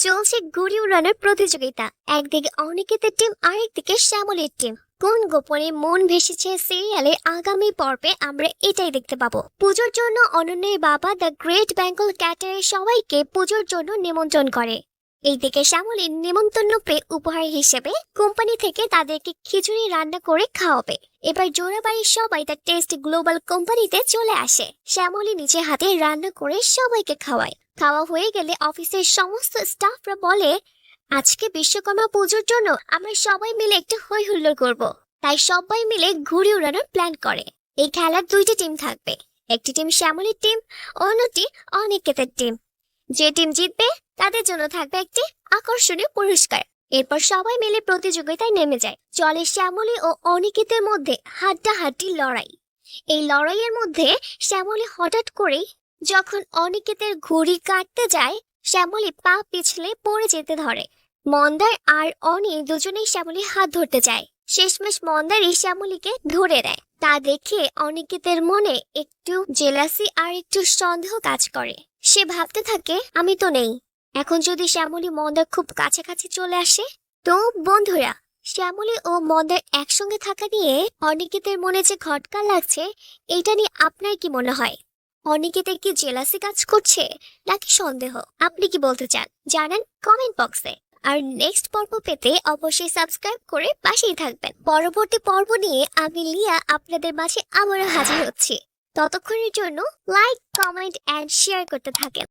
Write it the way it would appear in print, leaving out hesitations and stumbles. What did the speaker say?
চলছে ঘুড়ি উড়ানোর প্রতিযোগিতা। একদিকে অনিকেতের টিম, আরেকদিকে শ্যামলীর টিম। কোন গোপনে মন ভেসেছে সিরিয়ালে আগামী পর্বে আমরা এটাই দেখতে পাবো। পুজোর জন্য অনন্যের বাবা দ্য গ্রেট বেঙ্গল ক্যাটারের সবাইকে পুজোর জন্য নিমন্ত্রণ করে। এইদিকে শ্যামলী নেমন্তন্ন পেয়ে উপহার হিসেবে কোম্পানি থেকে তাদেরকে খিচুড়ি রান্না করে খাওয়াবে। এবার জোড়াবাড়ির সবাই দ্য টেস্ট গ্লোবাল কোম্পানিতে চলে আসে। শ্যামলী নিজে হাতে রান্না করে সবাইকে খাওয়ায়। খাওয়া হয়ে গেলে অফিসের সমস্ত স্টাফরা বলে, আজকে বিশ্বকর্মা পুজোর জন্য আমরা সবাই মিলে একটু হই হুল্লোড় করব। তাই সবাই মিলে ঘুড়ি উড়ানোর প্ল্যান করে। এই খেলার দুইটি টিম থাকবে, একটি টিম শ্যামলীর টিম, অন্যটি অনিকেতের টিম। যে টিম জিতবে তাদের জন্য থাকবে একটি আকর্ষণীয় পুরস্কার। এরপর সবাই মিলে প্রতিযোগিতায় নেমে যায়। চলে শ্যামলী ও অনিকেতের মধ্যে হাড্ডাহাড্ডি লড়াই। এই লড়াইয়ের মধ্যে শ্যামলী হঠাৎ করেই যখন অনিকেতের ঘুড়ি কাটতে যায়, শ্যামলী পা পিছলে পড়ে যেতে ধরে। মন্দার আর অনি দুজনেই শ্যামলীর হাত ধরতে যায়। শেষমেশ মন্দারই শ্যামলীকে ধরে দেয়। তা দেখে অনিকেতের মনে একটু জেলাসি আর একটু সন্দেহ কাজ করে। সে ভাবতে থাকে, আমি তো নেই, এখন যদি শ্যামলী মন্দার খুব কাছাকাছি চলে আসে। তো বন্ধুরা, শ্যামলী ও মন্দার একসঙ্গে থাকা নিয়ে অনিকেতের মনে যে খটকা লাগছে, এটা নিয়ে আপনার কি মনে হয়? অনিকেতের কি জেলাসি কাজ করছে নাকি সন্দেহ? আপনি কি বলতে চান জানান কমেন্ট বক্সে। আর নেক্সট পর্ব পেতে অবশ্যই সাবস্ক্রাইব করে পাশেই থাকবেন। পরবর্তী পর্ব নিয়ে আমি লিয়া আপনাদের মাঝে আবারও হাজির হচ্ছি। ততক্ষণের জন্য লাইক, কমেন্ট এন্ড শেয়ার করতে থাকেন।